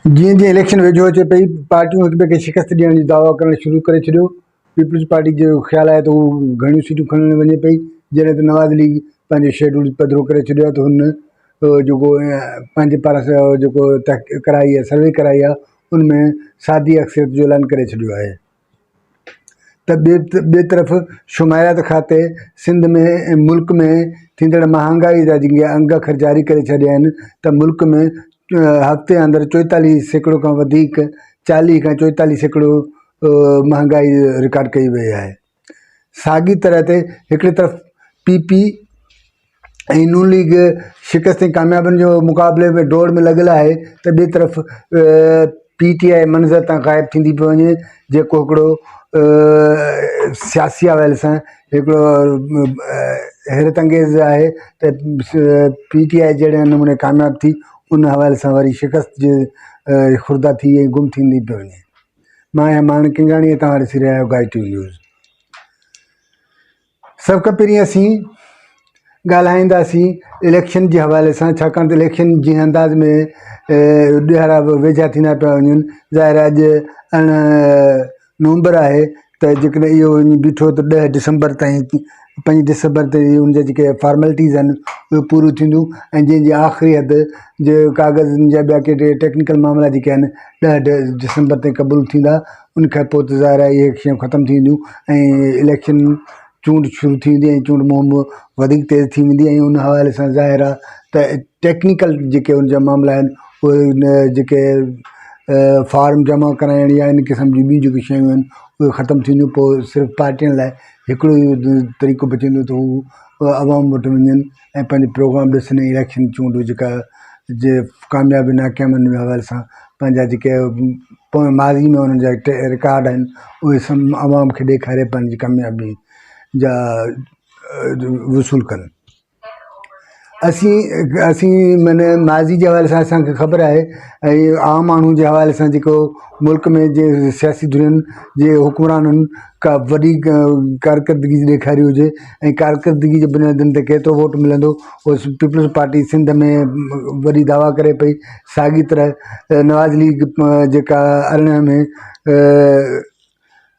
जीअं जीअं इलेक्शन वेझो अचे पई पार्टियूं हिक ॿिए खे शिकस्त ॾियण जी दावा करणु शुरू करे छॾियो। पीपल्स पार्टी जो ख़्यालु आहे त हू घणियूं सीटूं खणणु वञे पई, जॾहिं त नवाज़ लीग पंहिंजो शेड्यूल पधिरो करे छॾियो आहे। त हुन जेको पंहिंजे पारां जेको कराई आहे, सर्वे कराई आहे, उनमें सादी अक्सरियत जो ऐलान करे छॾियो आहे। त ॿिए तरफ़ शुमारियात खाते सिंध में मुल्क में थींदड़ महांगाई जा जेके अंग अखर जारी करे छॾिया आहिनि त मुल्क में हफ़्ते अंदरि 44% खां वधीक 40 खां 44% महांगाई रिकॉर्ड कई वई आहे। साॻी तरह ते हिकिड़ी तरफ़ PP ऐं नून लीग शिकस्त ऐं कामयाबियुनि जो मुक़ाबले में दौड़ में लॻियल आहे, त ॿिए तरफ़ PTI मंज़र तां ग़ाइबु थींदी पई वञे, जेको हिकिड़ो सियासी हवाले सां हिकिड़ो हैरत अंगेज़ आहे त PTI जहिड़े नमूने कामयाबु थी, उन हवाले सां वरी शिकस्त जे खुर्दा थी ऐं गुम थींदी पई वञे। मां आहियां मान किंगाणी, तव्हां ॾिसी रहिया आहियो GAITV न्यूज़। सभ खां पहिरीं असीं ॻाल्हाईंदासीं इलेक्शन जे हवाले सां, छाकाणि त इलेक्शन जीअं अंदाज़ में ॾियारा वेझा थींदा पिया वञनि। ज़ाहिर अॼु 18 नवंबर आहे, त जेकॾहिं इहो बीठो त 10 दिसंबर ताईं 5 दिसंबर ते उनजा जेके फॉर्मेलिटीज़ आहिनि उहे पूरियूं थींदियूं, ऐं जंहिंजी आख़िरी हदि जे कागज़नि जा ॿिया के टेक्निकल मामला जेके आहिनि 10 दिसंबर ताईं क़बूल थींदा। उनखां पोइ त ज़ाहिर आहे इहे शयूं ख़तमु थींदियूं ऐं इलेक्शन चूंड शुरू थी वेंदी ऐं चूंड मुहिम वधीक तेज़ थी वेंदी। ऐं उन हवाले सां ज़ाहिर आहे त टेक्निकल जेके उनजा मामला आहिनि उहे जेके फॉर्म जमा कराइण या इन क़िस्म जी ॿी जेकी शयूं आहिनि उहे ख़तमु थींदियूं। पोइ सिर्फ़ु पार्टियुनि लाइ हिकिड़ो ई तरीक़ो बचंदो त हू आवाम वटि वञनि ऐं पंहिंजो प्रोग्राम ॾिसनि। इलेक्शन चूंड जेका जे कामयाबी नाकामनि जे हवाले सां पंहिंजा जेके पोइ माज़ी में उन्हनि जा रिकॉर्ड आहिनि उहे सभु आवाम खे ॾेखारे पंहिंजी कामयाबी जा वसूल कनि। असीं माने माज़ी जे हवाले सां असांखे ख़बर आहे, ऐं आम माण्हू जे हवाले सां जेको मुल्क में जे सियासी धुरियुनि जे हुक्मराननि का वॾी कारकर्दगी ॾेखारी हुजे ऐं कारकर्दगी जे बुनियादनि ते केतिरो वोट मिलंदो, उहो पीपल्स पार्टी सिंध में वॾी दावा करे पई। साॻी तरह नवाज़ लीग जेका 18 में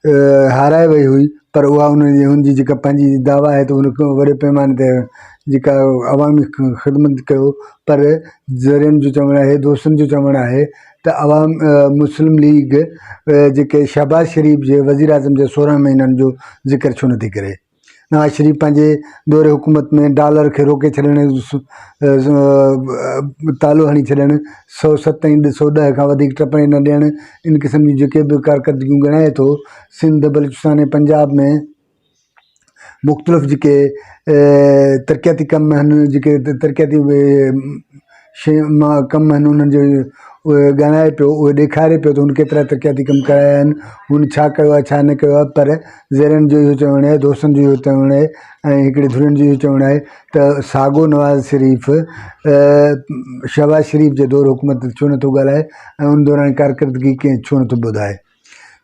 हाराए वई हुई, पर उहा हुनजी जेका पंहिंजी दावा आहे त उनखे वॾे पैमाने ते जेका अवामी ख़िदमत कयो। पर ज़रियनि जो चवणु आहे, दोस्तनि जो चवणु आहे त मुस्लिम लीग जेके शहबाज शरीफ़ जे वज़ीर आज़म जे 16 महीननि जो ज़िक्र छो नथी करे। नवाज़ शरीफ़ पंहिंजे दौरे हुकूमत में डॉलर खे रोके छॾण, तालो हणी छॾणु, 107 ऐं 110 खां वधीक टपणे न ॾियणु, इन क़िस्म जी जेके बि कारकर्दगियूं ॻणाए थो। सिंध बलूचिस्तान ऐं पंजाब में मुख़्तलिफ़ जेके तरक़ियाती कम आहिनि, जेके तरक़ियाती कम आहिनि, उन्हनि जो उहे ॻणाए पियो, उहे ॾेखारे पियो त हुन केतिरा तरक़ियाती कम कराया आहिनि, हुन छा कयो आहे छा न कयो आहे। पर ज़रियनि जो इहो चवणु आहे, दोस्तनि जो इहो चवणु आहे ऐं हिकिड़े धुरियुनि जो इहो चवणु आहे त साॻियो नवाज़ शरीफ़ शहबाज शरीफ़ जे दौर हुकूमत छो नथो ॻाल्हाए ऐं उन दौरान कारकर्दगी कीअं छो नथो ॿुधाए।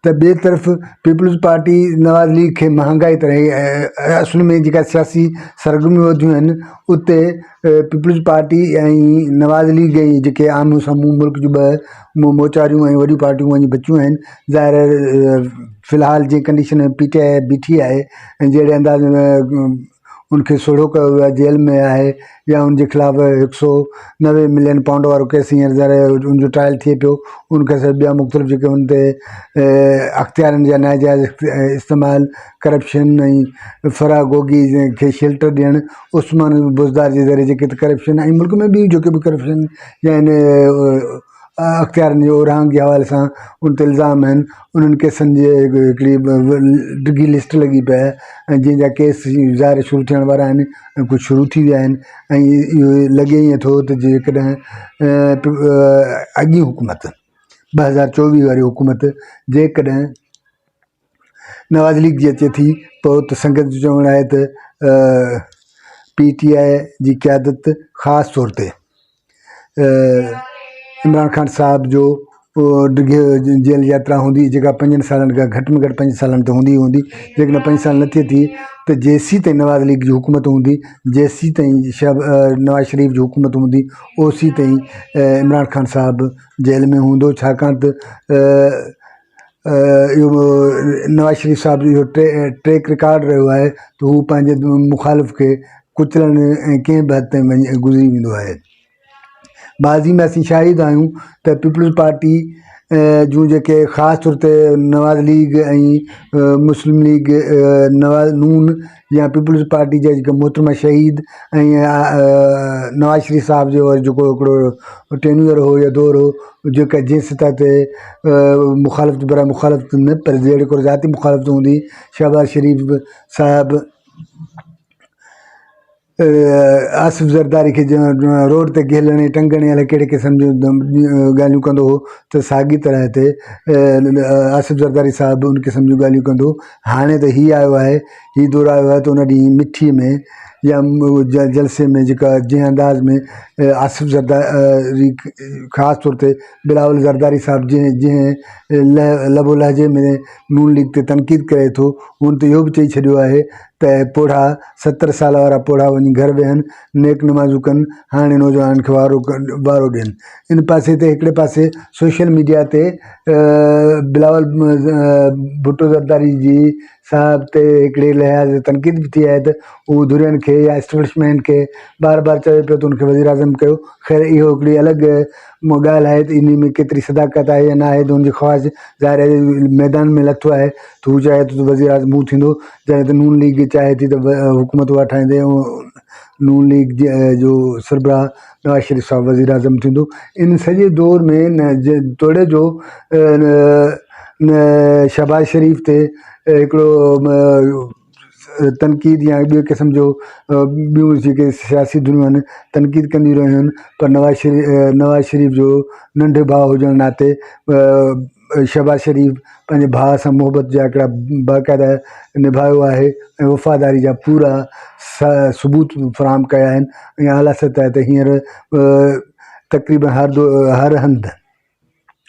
त ॿिए तरफ़ पीपल्स पार्टी नवाज़ लीग खे महांगाई तरह असुल में जेका सियासी सरगर्मियूं वधियूं आहिनि, उते पीपल्स पार्टी ऐं नवाज़ लीग ऐं जेके आम्हूं साम्हूं मुल्क जूं ॿ मोचारियूं ऐं वॾियूं पार्टियूं वञी बचियूं आहिनि। ज़ाहिर फ़िलहाल जी कंडीशन में PTI बीठी आहे ऐं जहिड़े अंदाज़ में उनखे सोढ़ो कयो वियो आहे, जेल में आहे, या उनजे ख़िलाफ़ु 190 मिलियन पाउंड वारो केस हींअर ज़ाहिर उनजो ट्रायल थिए पियो। उनखां सवाइ ॿिया मुख़्तलिफ़ जेके उन ते अख़्तियारनि जा नाजाइज़ इस्तेमालु, करप्शन ऐं फरागोगी खे शेल्टर ॾियणु, उस्मान बुज़दार जे ज़रिए जेके करप्शन ऐं मुल्क में ॿियूं जेके बि करप्शन या इन अख़्तियारनि जो उरांग जे हवाले सां उन ते इल्ज़ाम आहिनि, उन्हनि केसनि जे हिकिड़ी डिघी लिस्ट लॻी पई आहे ऐं जंहिंजा केस ज़ाहिर शुरू थियण वारा आहिनि ऐं कुझु शुरू थी विया आहिनि। ऐं इहो लॻे ईअं थो त जेकॾहिं अॻी हुकूमत 2024 वारी हुकूमत जेकॾहिं नवाज़ लीग जी अचे थी, पोइ त संगत जो चवणु आहे त PTI जी क़यादत ख़ासि तौर ते इमरान ख़ान साहब जो डिघे जेल यात्रा हूंदी जेका 5 सालनि खां घटि में घटि 5 सालनि त हूंदी हूंदी। जेकॾहिं 5 साल न थिए थी त जेसी ताईं नवाज़ लीग जी हुकूमत हूंदी, जेसी ताईं नवाज़ शरीफ जी हुकूमत हूंदी, ओसी ताईं इमरान ख़ान साहिबु जेल में हूंदो। छाकाणि त इहो नवाज़ शरीफ साहिब जो ट्रैक रिकॉर्ड रहियो आहे त हू पंहिंजे मुखालिफ़ खे कुचलण ऐं कंहिं बि हद ताईं वञी गुज़री वेंदो आहे। माज़ी में असीं शाहिद आहियूं त पीपल्स पार्टी जूं जेके ख़ासि तौर ते नवाज़ लीग ऐं मुस्लिम लीग नवाज़ नून या पीपल्स पार्टी जा जेके मोहतरमा शहीद ऐं नवाज़ शरीफ साहिब जो जेको हिकिड़ो टेन्यूअर हो या दौर हो, जेका जंहिं सतह ते मुखालिफ़त बराए मुखालिफ़त न पर जहिड़े को ज़ाती मुखालिफ़त हूंदी। शहबाज़ शरीफ साहिबु आसिफ़ ज़रदारी खे रोड ते घेलणे टंगणे अलाए कहिड़े क़िस्म जूं ॻाल्हियूं कंदो हो, त साॻी तरह ते आसिफ़ ज़रदारी साहिबु उन क़िस्म जूं ॻाल्हियूं कंदो। हाणे त हीअ आयो आहे, हीअ दौरु आयो आहे त उन ॾींहुं मिठी में या जलसे में जेका जंहिं अंदाज़ में आसिफ़ ज़रदारी ख़ासि तौर ते बिलावल ज़रदारी साहिबु जंहिं लबो लहजे में नून लीग ते तनक़ीद करे थो, हुन त इहो बि चई छॾियो आहे त पोढ़ा 70 साल वारा पोढ़ा वञी घर वेहनि, नेक नमाज़ूं कनि, हाणे नौजवाननि खे वारो ॾियनि। इन पासे ते हिकिड़े पासे सोशल मीडिया ते बिलावल भुट्टो ज़रदारी जी साहिब ते हिकिड़े लिहाज़ तनक़ीद बि थी आहे त उहो धुरियनि खे या एस्टेब्लिशमेंट खे बार बार चवे पियो त उनखे वज़ीर आज़म कयो। ख़ैर इहो हिकिड़ी अलॻि ॻाल्हि आहे त इन में केतिरी सदाकत आहे या न आहे, त हुनजी ख़्वाहिश ज़ाहिर आहे मैदान में लथो आहे त हू चाहे थो त वज़ीर आज़म हू थींदो, जॾहिं त नून लीग चाहे थी त हुकूमत उहा ठाहींदे ऐं नून लीग जो सरबराह नवाज़ शरीफ साहिबु वज़ीर आज़म थींदो। इन सॼे दौर में तोड़े जो शहबाज़ शरीफ ते हिकिड़ो तनक़ीद या ॿिए क़िस्म जो ॿियूं जेके सियासी दुनिया आहिनि तनक़ीद कंदियूं रहियूं आहिनि, पर नवाज़ शरीफ जो नंढे भाउ हुजण नाते शहबाज़ शरीफ पंहिंजे भाउ सां मुहबत जा हिकिड़ा बाक़ाइदा निभायो आहे ऐं वफ़ादारी जा पूरा सबूत फ़राहम कया आहिनि। ऐं आला सतह ते हींअर तक़रीबन हर हंधि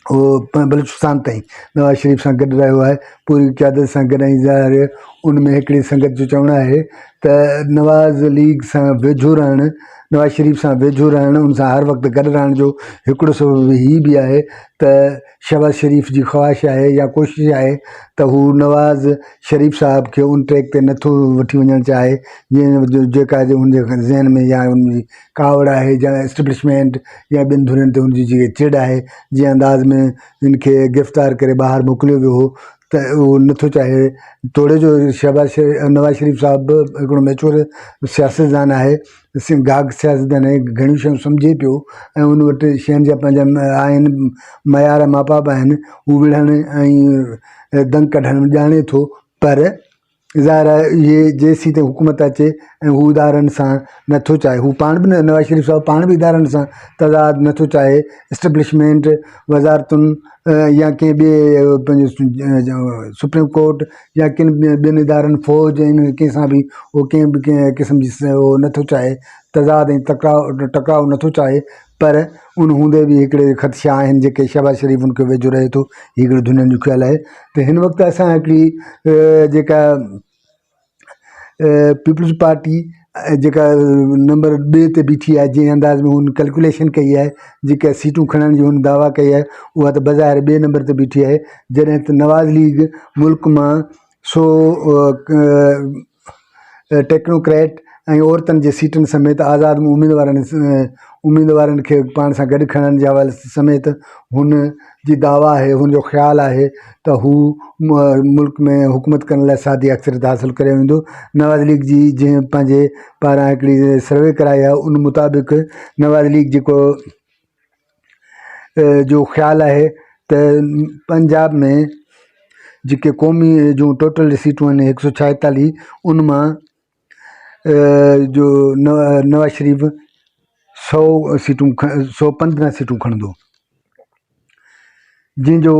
उहो बलूचिस्तान ताईं नवाज़ शरीफ सां गॾु रहियो आहे, पूरी क़यादत सां गॾु। ऐं ज़ाहिर उन में हिकिड़ी संगत जो चवणु आहे त नवाज़ लीग सां वेझो रहणु, नवाज़ शरीफ सां वेझो रहणु, उन सां हर वक़्तु गॾु रहण जो हिकिड़ो सबबु हीअ बि आहे त शहबाज़ शरीफ जी ख़्वाहिश आहे या कोशिशि आहे त हू नवाज़ शरीफ साहिब खे उन ट्रैक ते नथो वठी वञणु चाहे जीअं जेका हुनजे ज़हन में या हुनजी कावड़ आहे या एस्टेब्लिशमेंट या ॿिनि धुरियुनि ते हुनजी जेकी चिड़ आहे, जीअं अंदाज़ में हिनखे गिरफ़्तार करे ॿाहिरि मोकिलियो वियो हो, त उहो नथो चाहे। तोड़े जो नवाज़ शरीफ साहिबु हिकिड़ो मैच्योर सियासतदान आहे, गाग सियासतदान आहे, घणियूं शयूं सम्झे पियो ऐं उन वटि शयुनि जा पंहिंजा आहिनि मयार मापाप आहिनि, हू विढ़ण ऐं दंग कढण ॼाणे थो। पर ज़ाहिर आहे इहे जेसीं ताईं हुकूमत अचे ऐं हू इदारनि सां नथो चाहे, हू पाण बि नवाज़ शरीफ साहिबु पाण बि इदारनि सां तज़ाद नथो चाहे, एस्टेब्लिशमेंट वज़ारतुनि या कंहिं ॿिए पंहिंजो सुप्रीम कोर्ट या किन ॿियनि इदारनि फ़ौज इन कंहिंसां बि उहो कंहिं बि कंहिं क़िस्म जी उहो नथो चाहे, तज़ाद ऐं टकराव नथो चाहे। पर उन हूंदे बि हिकिड़े ख़दशा आहिनि जेके शहबाज़ शरीफ उनखे वेझो रहे थो, हीअ हिकिड़ो दुनिया जो ख़्यालु आहे। त हिन वक़्तु असां हिकिड़ी जेका पीपल्स पार्टी जेका नंबर 2 ते बीठी आहे, जंहिं अंदाज़ में हुन कैलकुलेशन कई आहे, जेका सीटूं खणण जी हुन दावा कई आहे, उहा त बज़ाहिर 2 नंबर ते बीठी आहे। जॾहिं त नवाज़ लीग मुल्क मां 100 टेक्नोक्रेट ऐं औरतुनि जे सीटनि समेत आज़ाद उम्मीदवारनि खे पाण सां गॾु खणण जे हवाले समेत हुन जी दावा आहे, हुनजो ख़्यालु आहे त हू मुल्क में हुकूमत करण लाइ सादी अक्सरियत हासिलु करे वेंदो। नवाज़ लीग जी जंहिं पंहिंजे पारां हिकिड़ी सर्वे कराई आहे, उन मुताबिक़ नवाज़ लीग जेको जो ख़्यालु आहे त पंजाब में जेके क़ौमी जूं टोटल सीटूं आहिनि 146, उन मां जो नवाज़ शरीफ 115 सीटूं खणंदो, जंहिंजो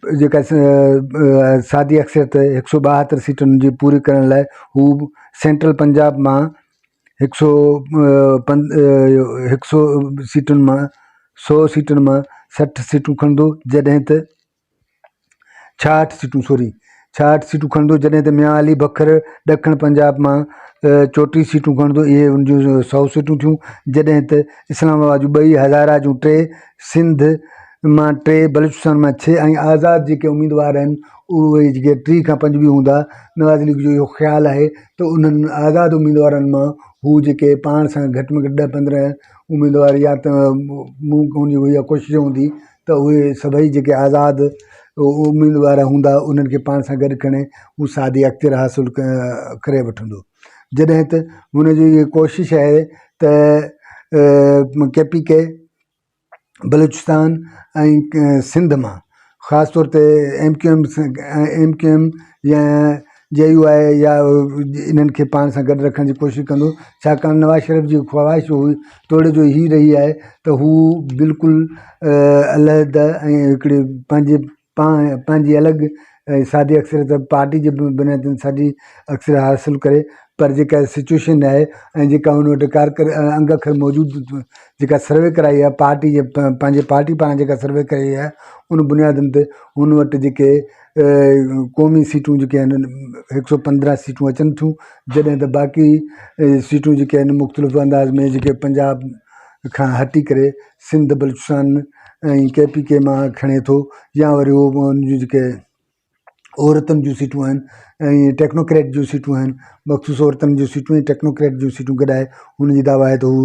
जेका सादी अक्सरियत 172 सीटुनि जी पूरी करण लाइ हू सेंट्रल पंजाब मां 100 सीटुनि मां 100 सीटुनि मां 60 सीटूं खणंदो, जॾहिं त 66 सीटूं 66 सीटूं खणंदो, जॾहिं त मियां बखर ॾखण पंजाब मां 34 सीटूं खणंदो। इहे उन जूं 100 सीटूं थियूं, जॾहिं त इस्लामाबाद जूं 2, हज़ारा जूं 3, सिंध मां 3, बलूचिस्तान मां 6 ऐं आज़ाद जेके उम्मीदवार आहिनि उहे जेके 3 खां 5 बि हूंदा। नवाज़ लीग जो इहो ख़्यालु आहे त उन्हनि आज़ाद उम्मीदवारनि मां हू जेके पाण सां घटि में घटि 10-15 उम्मीदवार या त मुंहुं हूंदी हुई या कोशिशि हूंदी त उहे सभई जेके आज़ाद उम्मीदवार हूंदा उन्हनि खे पाण सां गॾु खणे हू सादी अख़्तियार हासिलु करे वठंदो। जॾहिं त हुनजी इहा कोशिशि आहे त KPK बलूचिस्तान ऐं सिंध मां ख़ासि तौर ते MQM या JUI या इन्हनि खे पाण सां गॾु रखण जी कोशिशि कंदो, छाकाणि नवाज़ शरीफ़ जी ख़्वाहिश हुई तोड़े जो ई रही आहे त हू बिल्कुलु अलहदा ऐं हिकिड़ी पंहिंजी अलॻि सादी अक्सरियत पार्टी जे बुनियादनि सादी अक्सर हासिलु करे। पर जेका सिचुएशन आहे ऐं जेका हुन वटि अंग अखर मौजूदु जेका सर्वे कराई आहे पार्टी जे पंहिंजे पार्टी पारां जेका सर्वे कराई आहे उन बुनियादनि ते हुन वटि जेके क़ौमी सीटूं जेके आहिनि 115 सीटूं अचनि थियूं, जॾहिं त बाक़ी सीटूं जेके आहिनि मुख़्तलिफ़ अंदाज़ में जेके पंजाब खां हटी करे सिंध बलूचिस्तान ऐं KPK मां खणे थो, या वरी उहो उन जूं जेके औरतुनि जूं सीटूं आहिनि ऐं टेक्नोक्रेट जूं सीटूं आहिनि, मख़सूस औरतुनि जूं सीटूं ऐं टेक्नोक्रेट जूं सीटूं गॾाए हुनजी दावा आहे त हू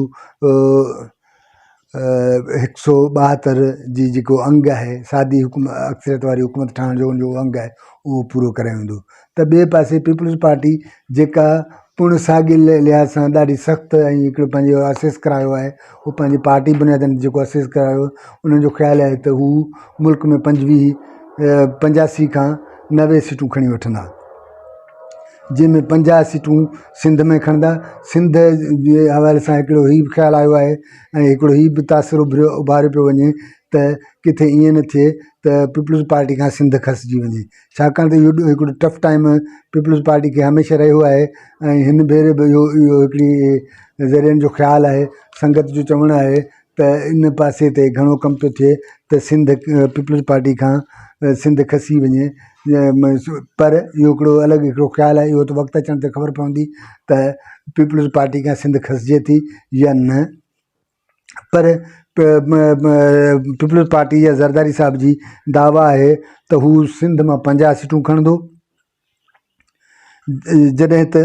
172 जी जेको अंग आहे सादी अक्सरियत वारी हुकूमत ठाहिण जो उनजो अंग आहे उहो पूरो करे वेंदो। त ॿिए पासे पीपल्स पार्टी जेका पुण साॻिए लिहाज़ सां ॾाढी सख़्तु ऐं हिकिड़ो पंहिंजो असेस करायो आहे, हू पंहिंजी पार्टी बुनियादनि जेको असेस करायो उन्हनि जो ख़्यालु आहे त हू मुल्क में 85 खां 90 सीटूं खणी वठंदा, जंहिंमें 50 सीटूं सिंध में खणंदा। सिंध जे हवाले सां हिकिड़ो हीउ बि ख़्यालु आयो आहे ऐं हिकिड़ो हीउ बि तासिर उभारियो पियो वञे त किथे ईअं न थिए त पीपल्स पार्टी खां सिंध खसिजी वञे, छाकाणि त इहो हिकिड़ो टफ टाइम पीपल्स पार्टी खे हमेशह रहियो आहे। ऐं हिन भेरे बि इहो हिकिड़ी ज़रियनि जो ख़्यालु आहे, संगत जो चवणु आहे त इन पासे ते घणो कमु पियो थिए त सिंध पीपल्स पार्टी खां सिंध खसी वञे। पर इहो हिकिड़ो अलॻि हिकिड़ो ख़्यालु आहे, इहो त वक़्तु अचण ते ख़बर पवंदी त पीपल्स पार्टी खां सिंध खसिजे थी या न। पर पीपल्स पार्टी या ज़रदारी साहिब जी दावा आहे त हू सिंध मां 50 सीटूं खणंदो, जॾहिं त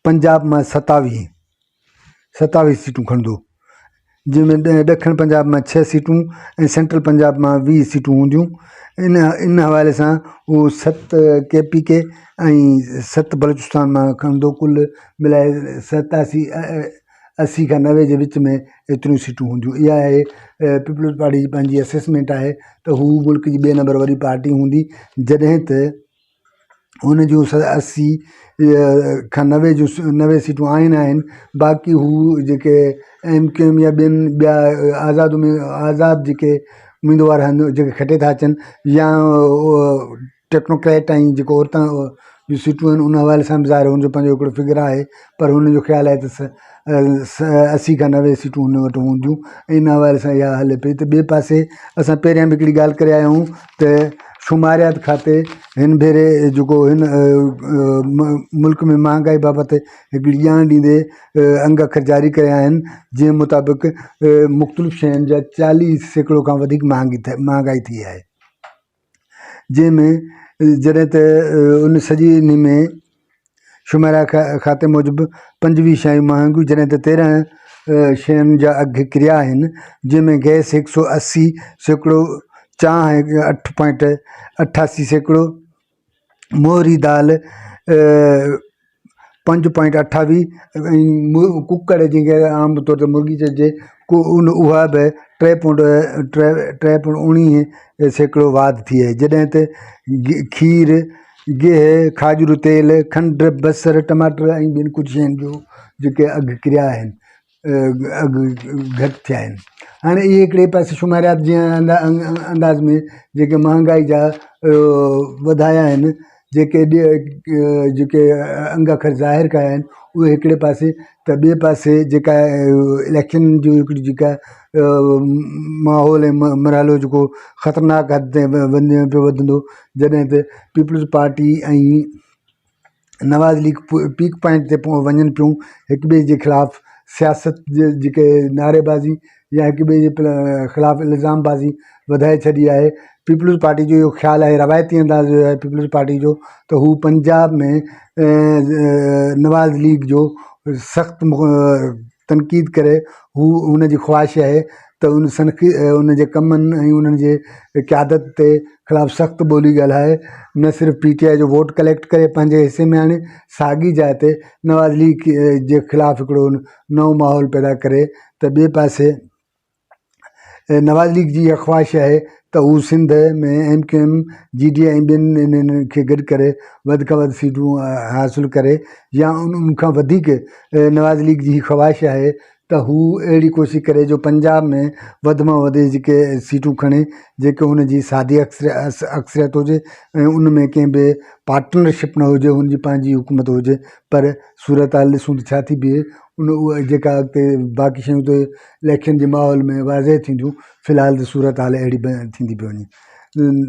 पंजाब मां 27 सीटूं खणंदो, जंहिंमें ॾखण पंजाब मां 6 सीटूं ऐं सेंट्रल पंजाब मां 20 सीटूं हूंदियूं। इन हवाले सां उहो 7 KPK ऐं 7 बलूचिस्तान मां खणंदो, कुल मिलाए 80 खां 90 जे विच में एतिरियूं सीटूं हूंदियूं। इहा आहे पीपल्स पार्टी जी पंहिंजी असेसमेंट आहे त हू मुल्क जी 2 नंबर वरी पार्टी हूंदी, जॾहिं त हुन जूं 80 खां 90 सीटूं आहिनि। बाक़ी हू जेके MQM या ॿिया आज़ाद जेके उम्मीदवार आहिनि जेके खटे था अचनि, या टेक्नोक्रेट ऐं जेको औरतां जूं सीटूं आहिनि उन हवाले सां बि ज़ाहिर हुनजो पंहिंजो हिकिड़ो फिगर आहे। पर हुनजो ख़्यालु आहे त 80 खां 90 सीटूं हुन वटि हूंदियूं, इन हवाले सां इहा हले पई। त ॿिए पासे असां पहिरियां बि हिकिड़ी ॻाल्हि करे आया आहियूं त शुमारियात खाते हिन भेरे जेको हिन मुल्क में महांगाई बाबति हिकिड़ी ॼाण ॾींदे अंग अखर जारी कया आहिनि, जंहिं मुताबिक़ मुख़्तलिफ़ शयुनि जा 40% खां वधीक महांगाई थी आहे, जंहिंमें जॾहिं त उन सॼी इन में शुमारिया खाते मूजिबि 25 शयूं महांगियूं, जॾहिं त 13 शयुनि जा अघु किरिया आहिनि, जंहिंमें गैस 180%, चांहि 8.88%, मोहरी दाल 5.28, ऐं कुकड़ जंहिंखे आम तौर ते मुर्गी चइजे उहा बि 3.19% वाध थी आहे, जॾहिं त खीर, गिहु, खाजूर तेल, खंडु, बसर, टमाटर ऐं ॿियनि कुझु शयुनि जो जेके अघु किरिया आहिनि अघु घटि थिया आहिनि। हाणे इहे हिकिड़े पासे शुमारियात जीअं अंदाज़ में जेके महांगाई जा वधाया आहिनि, जेके अंग अखर ज़ाहिर कया आहिनि उहे हिकिड़े पासे, त ॿिए पासे जेका इलेक्शन जो हिकिड़ी जेका माहौल ऐं मरहलो जेको ख़तरनाक हद ते वञे पियो वधंदो, जॾहिं त पीपल्स पार्टी ऐं नवाज़ लीग पीक पॉइंट ते वञनि पियूं, हिक ॿिए जे ख़िलाफ़ु सियासत जे जेके नारेबाज़ी या हिक ॿिए जे ख़िलाफ़ु इल्ज़ामबाज़ी वधाए छॾी आहे। पीपल्स पार्टी जो इहो ख़्यालु आहे, रवायती अंदाज़ जो आहे पीपल्स पार्टी जो, त हू पंजाब में नवाज़ लीग जो सख़्तु तनक़ीद करे, हू हुनजी ख़्वाहिश आहे त उन जे कमनि ऐं उन्हनि जे क़यादत ते ख़िलाफ़ु सख़्तु ॿोली ॻाल्हाए, न सिर्फ़ु PTI जो वोट कलेक्ट करे पंहिंजे हिसे में आणे, साॻी जाइ ते नवाज़ लीग जे ख़िलाफ़ु हिकिड़ो नओं माहौल पैदा करे। त ॿिए पासे नवाज़ लीग जी इहा ख़्वाहिश आहे त हू सिंध में MQM GDA ऐं ॿियनि इन्हनि खे गॾु करे वधि खां वधि सीटूं हासिलु करे, या उन खां वधीक नवाज़ लीग जी ख़्वाहिश आहे त हू अहिड़ी कोशिशि करे जो पंजाब में वधि में वधि जेके सीटूं खणे, जेके हुनजी सादी अक्सरियत हुजे ऐं उन में कंहिं बि पार्टनरशिप न हुजे, हुनजी पंहिंजी हुकूमत हुजे। पर सूरत हाल ॾिसूं त छा थी बीहे, उहा जेका अॻिते बाक़ी शयूं त इलेक्शन जे माहौल में वाज़े थींदियूं, फ़िलहाल त सूरत हाल अहिड़ी थींदी पई वञे।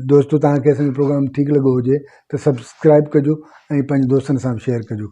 दोस्तो, तव्हांखे असांजो प्रोग्राम ठीकु लॻो हुजे त सब्सक्राइब कजो ऐं पंहिंजे दोस्तनि सां शेयर कजो।